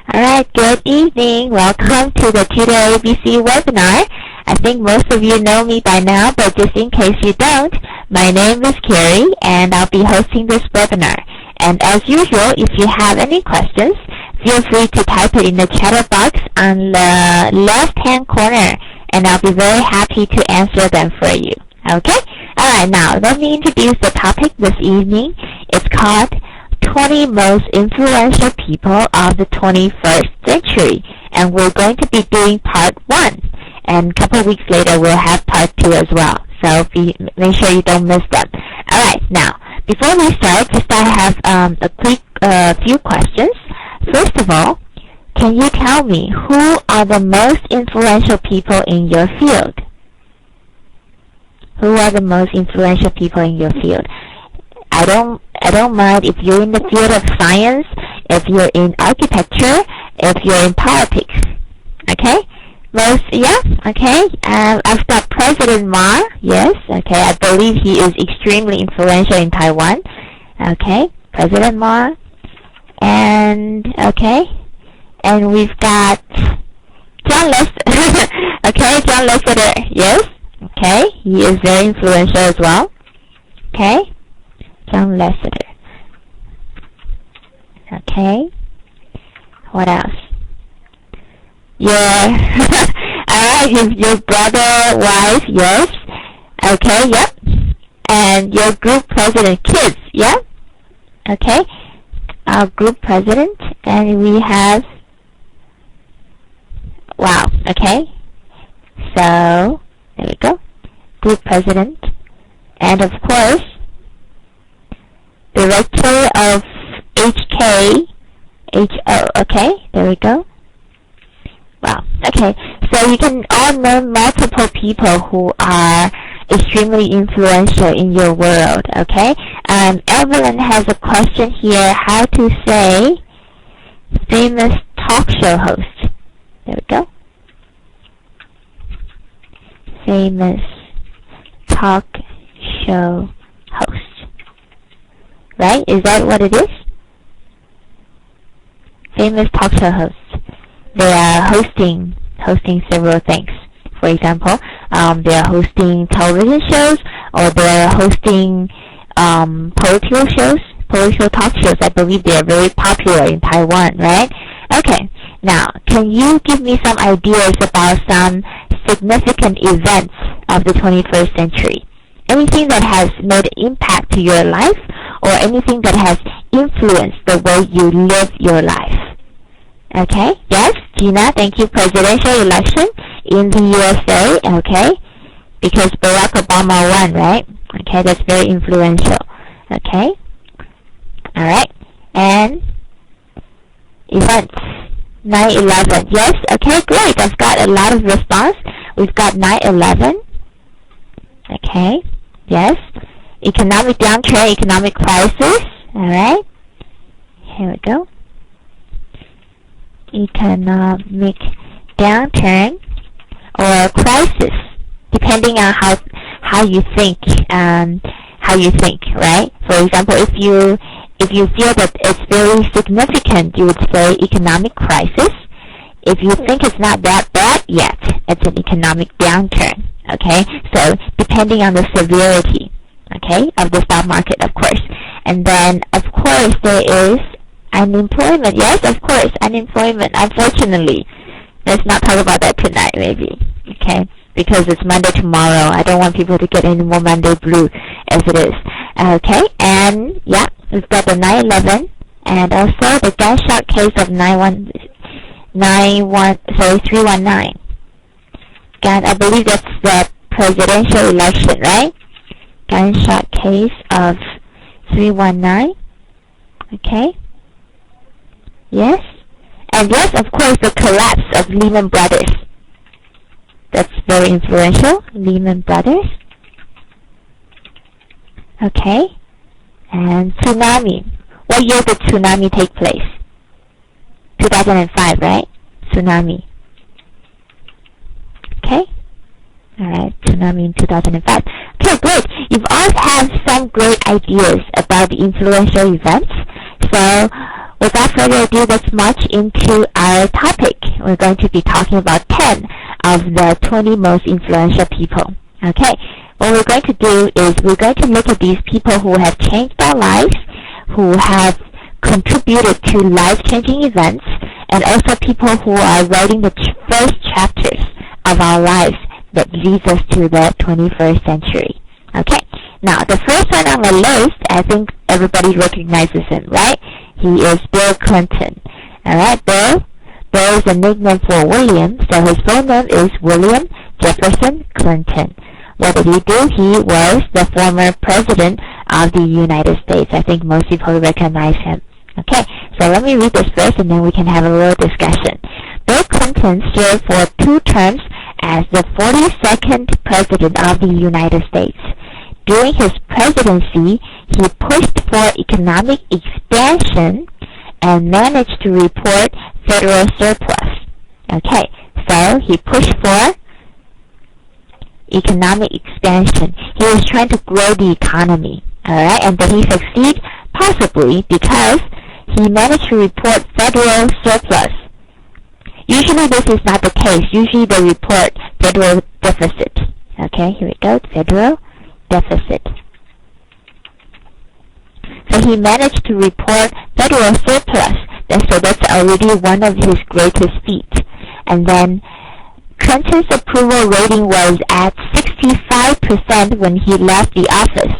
Alright, good evening. Welcome to the TutorABC webinar. I think most of you know me by now, but just in case you don't, my name is Carrie and I'll be hosting this webinar. And as usual, if you have any questions, feel free to type it in the chat box on the left-hand corner and I'll be very happy to answer them for you. Okay? Alright, now let me introduce the topic this evening. It's called 20 Most Influential People of the 21st Century. And we're going to be doing part 1. And a couple of weeks later, we'll have part 2 as well. So make sure you don't miss them. Alright, now, before we start, I have a quick few questions. First of all, can you tell me who are the most influential people in your field? Who are the most influential people in your field? I don't mind if you're in the field of science, if you're in architecture, if you're in politics. Okay? Okay. I've got President Ma. Yes. Okay. I believe he is extremely influential in Taiwan. Okay. President Ma. And, okay. And we've got John Lester. Okay. John Lester. Yes. Okay. He is very influential as well. Okay. John Lester. Okay. What else? Alright, your brother, wife, yes. Okay, yep. And your group president, kids, yeah? Okay. Our group president, and we have, wow, okay. So, there we go. Group president. And of course, director of HO, okay, there we go. Wow, okay, so you can all name multiple people who are extremely influential in your world, okay? Evelyn has a question here, how to say famous talk show host. There we go. Famous talk show host. Right? Is that what it is? Famous talk show hosts. They are hosting several things. For example, they are hosting television shows, or they are hosting political talk shows. I believe they are very popular in Taiwan, right? Okay. Now, can you give me some ideas about some significant events of the 21st century? Anything that has made an impact to your life, or anything that has influenced the way you live your life. Okay, yes, Gina, thank you. Presidential election in the USA, okay, because Barack Obama won, right? Okay, that's very influential. Okay, alright, and events, 9/11, yes, okay, great, I've got a lot of response. We've got 9/11, okay, yes, economic downturn, economic crisis, alright, here we go. Economic downturn or crisis, depending on how you think, right? For example, if you feel that it's very significant, you would say economic crisis. If you think it's not that bad yet, it's an economic downturn. Okay, so depending on the severity, okay, of the stock market, of course. And then, of course, there is unemployment. Yes, of course, unemployment. Unfortunately, let's not talk about that tonight, maybe. Okay, because it's Monday tomorrow. I don't want people to get any more Monday blue as it is. Okay, and yeah, we've got the 9/11 and also the gunshot case of 319. God, I believe that's the presidential election, right? Gunshot case of 319. Okay. Yes. And yes, of course, the collapse of Lehman Brothers. That's very influential. Lehman Brothers. Okay. And tsunami. What year did tsunami take place? 2005, right? Tsunami. Okay. Alright, tsunami in 2005. Okay, great. You've all had some great ideas about the influential events. So without further ado, let's march into our topic. We're going to be talking about 10 of the 20 most influential people. Okay, what we're going to do is we're going to look at these people who have changed our lives, who have contributed to life-changing events, and also people who are writing the first chapters of our lives that leads us to the 21st century. Okay, now the first one on the list, I think everybody recognizes him, right? He is Bill Clinton. Alright, Bill is a nickname for William, so his full name is William Jefferson Clinton. What did he do? He was the former president of the United States. I think most people recognize him. Okay, so let me read this first and then we can have a little discussion. Bill Clinton served for 2 terms as the 42nd president of the United States. During his presidency, he pushed for economic expansion and managed to report federal surplus. Okay, so he pushed for economic expansion. He was trying to grow the economy. Alright, and did he succeed? Possibly, because he managed to report federal surplus. Usually this is not the case. Usually they report federal deficit. Okay, here we go, federal deficit. So he managed to report federal surplus. So that's already one of his greatest feats. And then Clinton's approval rating was at 65% when he left the office.